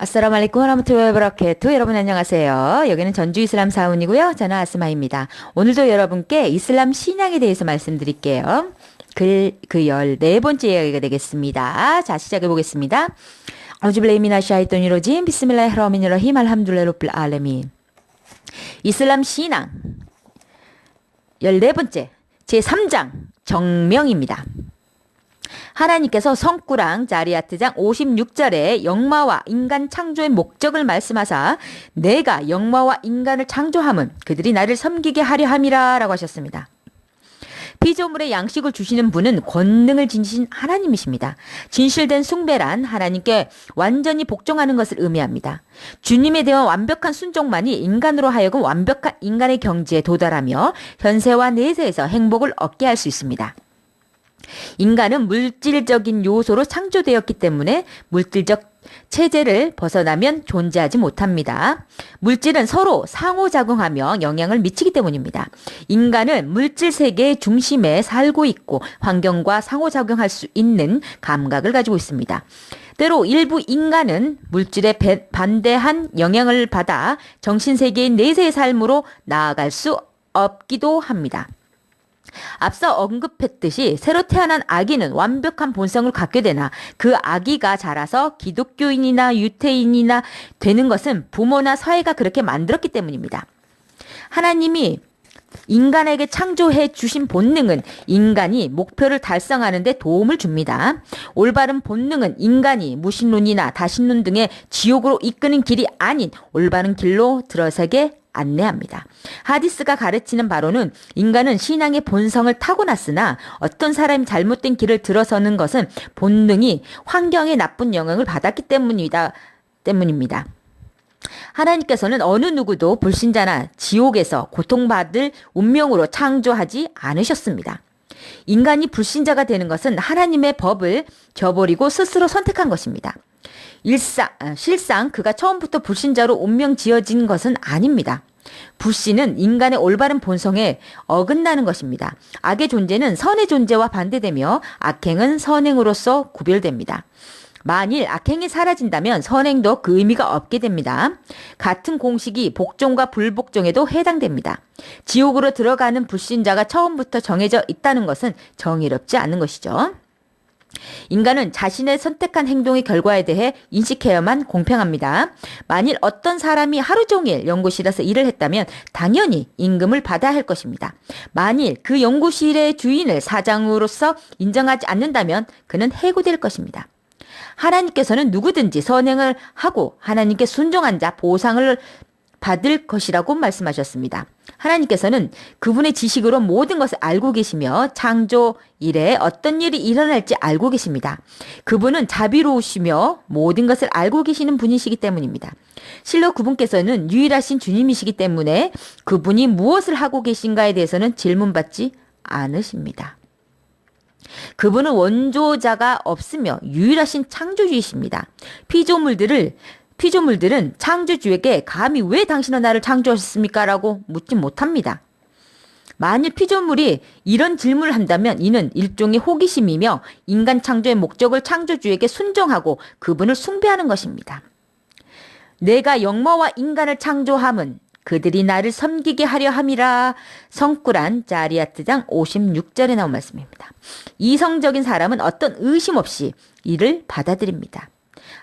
아싸라무 알리쿰 와라흐마투라히 와바라카투. 여러분 안녕하세요. 여기는 전주 이슬람 사원이고요. 저는 아스마입니다. 오늘도 여러분께 이슬람 신앙에 대해서 말씀드릴게요. 그 14번째 이야기가 되겠습니다. 자, 시작해 보겠습니다. 아우즈빌라히 미나샤이토니로짐 비스밀라히르흐마니르라힘 알함둘리라히 rabbil 알레민. 이슬람 신앙 14번째 제3장 정명입니다. 하나님께서 성구랑 자리아트장 56절에 영마와 인간 창조의 목적을 말씀하사 내가 영마와 인간을 창조함은 그들이 나를 섬기게 하려 함이라 라고 하셨습니다. 피조물의 양식을 주시는 분은 권능을 지니신 하나님이십니다. 진실된 숭배란 하나님께 완전히 복종하는 것을 의미합니다. 주님에 대한 완벽한 순종만이 인간으로 하여금 완벽한 인간의 경지에 도달하며 현세와 내세에서 행복을 얻게 할 수 있습니다. 인간은 물질적인 요소로 창조되었기 때문에 물질적 체제를 벗어나면 존재하지 못합니다. 물질은 서로 상호작용하며 영향을 미치기 때문입니다. 인간은 물질 세계의 중심에 살고 있고 환경과 상호작용할 수 있는 감각을 가지고 있습니다. 때로 일부 인간은 물질에 반대한 영향을 받아 정신세계의 내세의 삶으로 나아갈 수 없기도 합니다. 앞서 언급했듯이 새로 태어난 아기는 완벽한 본성을 갖게 되나 그 아기가 자라서 기독교인이나 유태인이나 되는 것은 부모나 사회가 그렇게 만들었기 때문입니다. 하나님이 인간에게 창조해 주신 본능은 인간이 목표를 달성하는 데 도움을 줍니다. 올바른 본능은 인간이 무신론이나 다신론 등의 지옥으로 이끄는 길이 아닌 올바른 길로 들어서게 안내합니다. 하디스가 가르치는 바로는 인간은 신앙의 본성을 타고났으나 어떤 사람이 잘못된 길을 들어서는 것은 본능이 환경에 나쁜 영향을 받았기 때문입니다. 하나님께서는 어느 누구도 불신자나 지옥에서 고통받을 운명으로 창조하지 않으셨습니다. 인간이 불신자가 되는 것은 하나님의 법을 저버리고 스스로 선택한 것입니다. 실상 그가 처음부터 불신자로 운명 지어진 것은 아닙니다. 불신은 인간의 올바른 본성에 어긋나는 것입니다. 악의 존재는 선의 존재와 반대되며 악행은 선행으로서 구별됩니다. 만일 악행이 사라진다면 선행도 그 의미가 없게 됩니다. 같은 공식이 복종과 불복종에도 해당됩니다. 지옥으로 들어가는 불신자가 처음부터 정해져 있다는 것은 정의롭지 않은 것이죠. 인간은 자신의 선택한 행동의 결과에 대해 인식해야만 공평합니다. 만일 어떤 사람이 하루 종일 연구실에서 일을 했다면 당연히 임금을 받아야 할 것입니다. 만일 그 연구실의 주인을 사장으로서 인정하지 않는다면 그는 해고될 것입니다. 하나님께서는 누구든지 선행을 하고 하나님께 순종한 자 보상을 받을 것이라고 말씀하셨습니다. 하나님께서는 그분의 지식으로 모든 것을 알고 계시며 창조 이래 어떤 일이 일어날지 알고 계십니다. 그분은 자비로우시며 모든 것을 알고 계시는 분이시기 때문입니다. 실로 그분께서는 유일하신 주님이시기 때문에 그분이 무엇을 하고 계신가에 대해서는 질문받지 않으십니다. 그분은 원조자가 없으며 유일하신 창조주이십니다. 피조물들은 창조주에게 감히 왜 당신은 나를 창조하셨습니까? 라고 묻지 못합니다. 만일 피조물이 이런 질문을 한다면 이는 일종의 호기심이며 인간 창조의 목적을 창조주에게 순종하고 그분을 숭배하는 것입니다. 내가 영마와 인간을 창조함은 그들이 나를 섬기게 하려 함이라. 성꾸란 자리아트장 56절에 나온 말씀입니다. 이성적인 사람은 어떤 의심 없이 이를 받아들입니다.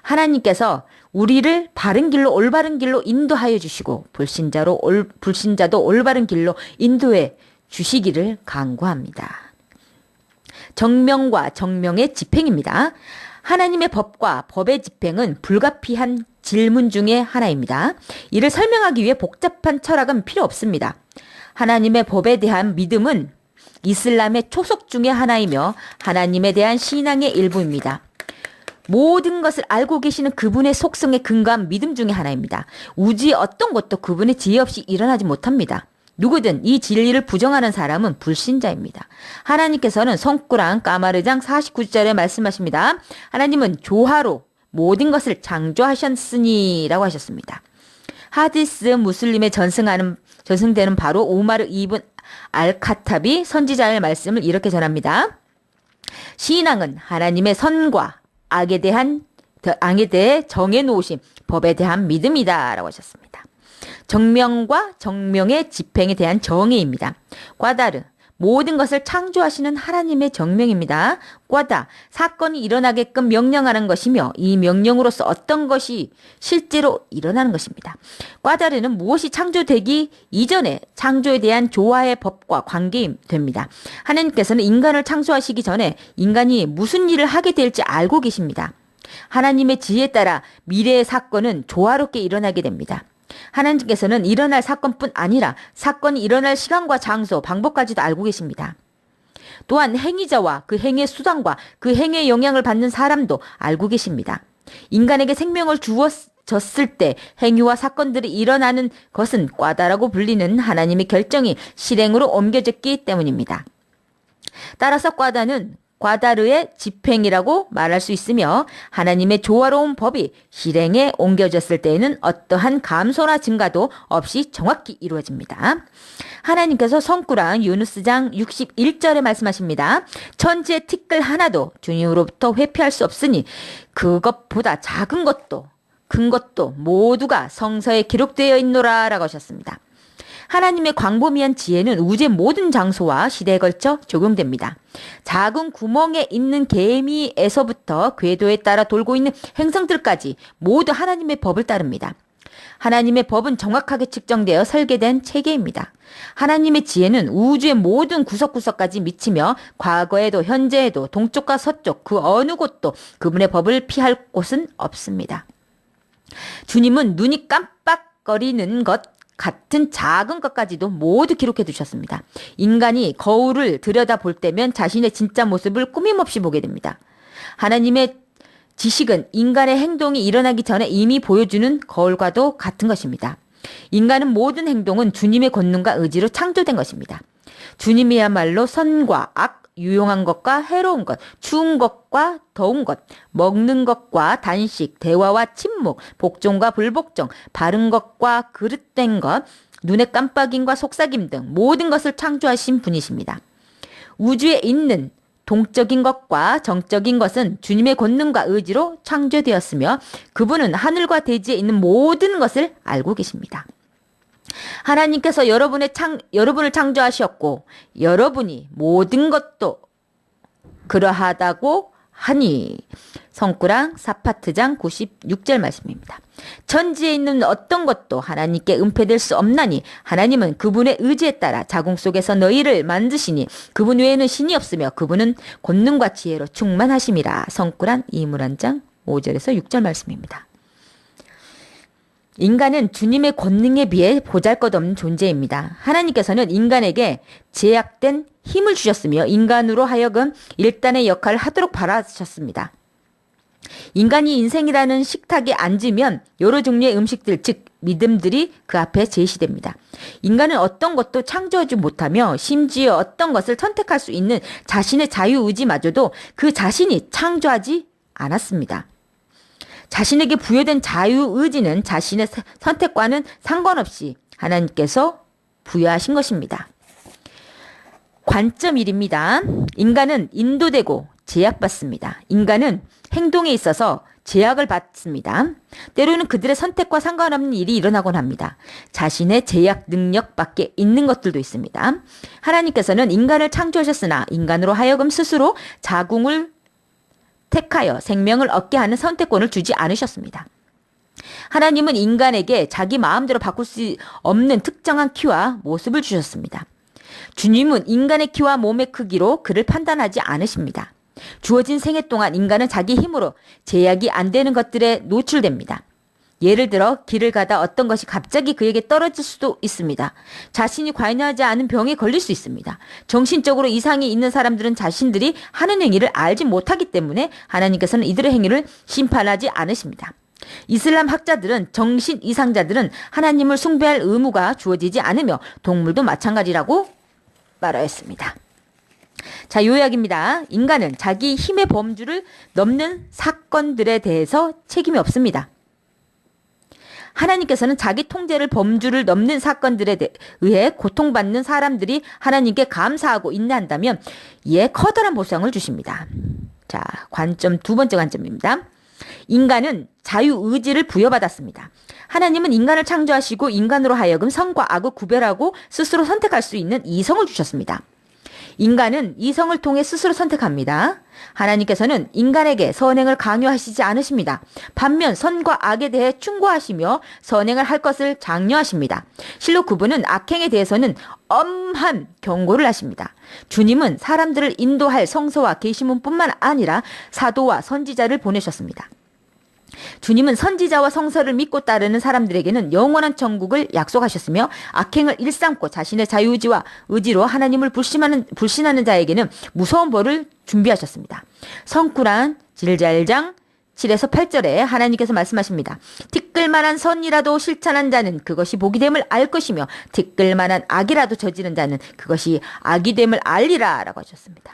하나님께서 우리를 바른 길로 올바른 길로 인도하여 주시고 불신자도 올바른 길로 인도해 주시기를 간구합니다. 정명과 정명의 집행입니다. 하나님의 법과 법의 집행은 불가피한 질문 중에 하나입니다. 이를 설명하기 위해 복잡한 철학은 필요 없습니다. 하나님의 법에 대한 믿음은 이슬람의 초석 중에 하나이며 하나님에 대한 신앙의 일부입니다. 모든 것을 알고 계시는 그분의 속성에 근거한 믿음 중에 하나입니다. 우주의 어떤 것도 그분의 지혜 없이 일어나지 못합니다. 누구든 이 진리를 부정하는 사람은 불신자입니다. 하나님께서는 성꾸랑 까마르장 49절에 말씀하십니다. 하나님은 조화로 모든 것을 창조하셨으니 라고 하셨습니다. 하디스 무슬림에 전승되는 바로 우마르 이븐 알카탑이 선지자의 말씀을 이렇게 전합니다. 신앙은 하나님의 선과 악에 대한 왕에 대해 정해놓으신 법에 대한 믿음이다 라고 하셨습니다. 정명과 정명의 집행에 대한 정의입니다. 꽈다르, 모든 것을 창조하시는 하나님의 정명입니다. 꽈다, 사건이 일어나게끔 명령하는 것이며 이 명령으로서 어떤 것이 실제로 일어나는 것입니다. 꽈다르는 무엇이 창조되기 이전에 창조에 대한 조화의 법과 관계됩니다. 하나님께서는 인간을 창조하시기 전에 인간이 무슨 일을 하게 될지 알고 계십니다. 하나님의 지혜에 따라 미래의 사건은 조화롭게 일어나게 됩니다. 하나님께서는 일어날 사건뿐 아니라 사건이 일어날 시간과 장소, 방법까지도 알고 계십니다. 또한 행위자와 그 행위의 수단과 그 행위의 영향을 받는 사람도 알고 계십니다. 인간에게 생명을 주었을 때 행위와 사건들이 일어나는 것은 꽈다라고 불리는 하나님의 결정이 실행으로 옮겨졌기 때문입니다. 따라서 꽈다르의 집행이라고 말할 수 있으며 하나님의 조화로운 법이 실행에 옮겨졌을 때에는 어떠한 감소나 증가도 없이 정확히 이루어집니다. 하나님께서 성구랑 유누스장 61절에 말씀하십니다. 천지의 티끌 하나도 주님으로부터 회피할 수 없으니 그것보다 작은 것도 큰 것도 모두가 성서에 기록되어 있노라 라고 하셨습니다. 하나님의 광범위한 지혜는 우주의 모든 장소와 시대에 걸쳐 적용됩니다. 작은 구멍에 있는 개미에서부터 궤도에 따라 돌고 있는 행성들까지 모두 하나님의 법을 따릅니다. 하나님의 법은 정확하게 측정되어 설계된 체계입니다. 하나님의 지혜는 우주의 모든 구석구석까지 미치며 과거에도 현재에도 동쪽과 서쪽 그 어느 곳도 그분의 법을 피할 곳은 없습니다. 주님은 눈이 깜빡거리는 것 같은 작은 것까지도 모두 기록해 두셨습니다. 인간이 거울을 들여다볼 때면 자신의 진짜 모습을 꾸밈없이 보게 됩니다. 하나님의 지식은 인간의 행동이 일어나기 전에 이미 보여주는 거울과도 같은 것입니다. 인간은 모든 행동은 주님의 권능과 의지로 창조된 것입니다. 주님이야말로 선과 악, 유용한 것과 해로운 것, 추운 것과 더운 것, 먹는 것과 단식, 대화와 침묵, 복종과 불복종, 바른 것과 그릇된 것, 눈의 깜빡임과 속삭임 등 모든 것을 창조하신 분이십니다. 우주에 있는 동적인 것과 정적인 것은 주님의 권능과 의지로 창조되었으며 그분은 하늘과 대지에 있는 모든 것을 알고 계십니다. 하나님께서 여러분을 창조하셨고 여러분이 모든 것도 그러하다고 하니 성구랑 사파트장 96절 말씀입니다. 천지에 있는 어떤 것도 하나님께 은폐될 수 없나니 하나님은 그분의 의지에 따라 자궁 속에서 너희를 만드시니 그분 외에는 신이 없으며 그분은 권능과 지혜로 충만하심이라. 성구란 이물한장 5절에서 6절 말씀입니다. 인간은 주님의 권능에 비해 보잘것없는 존재입니다. 하나님께서는 인간에게 제약된 힘을 주셨으며 인간으로 하여금 일단의 역할을 하도록 바라셨습니다. 인간이 인생이라는 식탁에 앉으면 여러 종류의 음식들, 즉 믿음들이 그 앞에 제시됩니다. 인간은 어떤 것도 창조하지 못하며 심지어 어떤 것을 선택할 수 있는 자신의 자유의지마저도 그 자신이 창조하지 않았습니다. 자신에게 부여된 자유의지는 자신의 선택과는 상관없이 하나님께서 부여하신 것입니다. 관점 1입니다. 인간은 인도되고 제약받습니다. 인간은 행동에 있어서 제약을 받습니다. 때로는 그들의 선택과 상관없는 일이 일어나곤 합니다. 자신의 제약 능력 밖에 있는 것들도 있습니다. 하나님께서는 인간을 창조하셨으나 인간으로 하여금 스스로 자궁을 택하여 생명을 얻게 하는 선택권을 주지 않으셨습니다. 하나님은 인간에게 자기 마음대로 바꿀 수 없는 특정한 키와 모습을 주셨습니다. 주님은 인간의 키와 몸의 크기로 그를 판단하지 않으십니다. 주어진 생애 동안 인간은 자기 힘으로 제약이 안 되는 것들에 노출됩니다. 예를 들어 길을 가다 어떤 것이 갑자기 그에게 떨어질 수도 있습니다. 자신이 관여하지 않은 병에 걸릴 수 있습니다. 정신적으로 이상이 있는 사람들은 자신들이 하는 행위를 알지 못하기 때문에 하나님께서는 이들의 행위를 심판하지 않으십니다. 이슬람 학자들은 정신 이상자들은 하나님을 숭배할 의무가 주어지지 않으며 동물도 마찬가지라고 말하였습니다. 자, 요약입니다. 인간은 자기 힘의 범주를 넘는 사건들에 대해서 책임이 없습니다. 하나님께서는 자기 통제를 범주를 넘는 사건들에 의해 고통받는 사람들이 하나님께 감사하고 인내한다면 이에 커다란 보상을 주십니다. 자, 관점 두 번째 관점입니다. 인간은 자유의지를 부여받았습니다. 하나님은 인간을 창조하시고 인간으로 하여금 선과 악을 구별하고 스스로 선택할 수 있는 이성을 주셨습니다. 인간은 이성을 통해 스스로 선택합니다. 하나님께서는 인간에게 선행을 강요하시지 않으십니다. 반면 선과 악에 대해 충고하시며 선행을 할 것을 장려하십니다. 실로 그분은 악행에 대해서는 엄한 경고를 하십니다. 주님은 사람들을 인도할 성서와 계시문뿐만 아니라 사도와 선지자를 보내셨습니다. 주님은 선지자와 성서를 믿고 따르는 사람들에게는 영원한 천국을 약속하셨으며 악행을 일삼고 자신의 자유의지와 의지로 하나님을 불신하는 자에게는 무서운 벌을 준비하셨습니다. 성구란 질잘장 7에서 8절에 하나님께서 말씀하십니다. 티끌만한 선이라도 실천한 자는 그것이 복이 됨을 알 것이며 티끌만한 악이라도 저지른 자는 그것이 악이 됨을 알리라 라고 하셨습니다.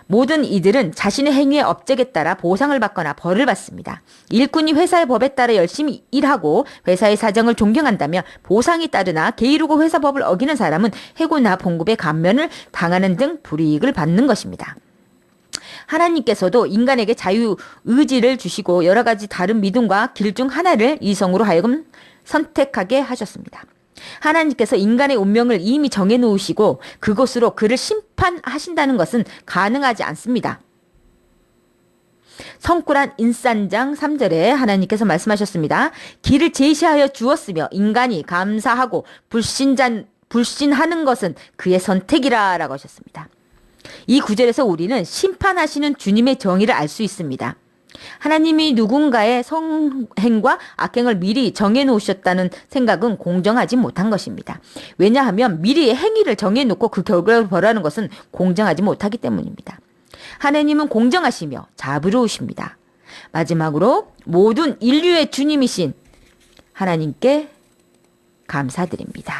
모든 이들은 자신의 행위의 업적에 따라 보상을 받거나 벌을 받습니다. 일꾼이 회사의 법에 따라 열심히 일하고 회사의 사정을 존경한다면 보상이 따르나 게으르고 회사 법을 어기는 사람은 해고나 봉급의 감면을 당하는 등 불이익을 받는 것입니다. 하나님께서도 인간에게 자유의지를 주시고 여러 가지 다른 믿음과 길 중 하나를 이성으로 하여금 선택하게 하셨습니다. 하나님께서 인간의 운명을 이미 정해놓으시고 그것으로 그를 심판하신다는 것은 가능하지 않습니다. 성구란 인산장 3절에 하나님께서 말씀하셨습니다. 길을 제시하여 주었으며 인간이 감사하고 불신하는 것은 그의 선택이라 라고 하셨습니다. 이 구절에서 우리는 심판하시는 주님의 정의를 알 수 있습니다. 하나님이 누군가의 성행과 악행을 미리 정해놓으셨다는 생각은 공정하지 못한 것입니다. 왜냐하면 미리 행위를 정해놓고 그 결과를 벌하는 것은 공정하지 못하기 때문입니다. 하나님은 공정하시며 자비로우십니다. 마지막으로 모든 인류의 주님이신 하나님께 감사드립니다.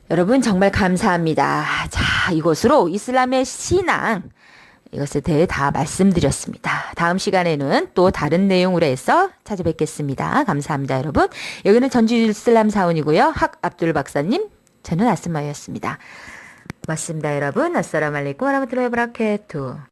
여러분 정말 감사합니다. 자, 이것으로 이슬람의 신앙 이것에 대해 다 말씀드렸습니다. 다음 시간에는 또 다른 내용으로 해서 찾아뵙겠습니다. 감사합니다, 여러분. 여기는 전주 이슬람 사원이고요. 학 압둘 박사님, 저는 아스마였습니다. 고맙습니다, 여러분. 아싸라말레이쿰 와라마투라히 바라카투.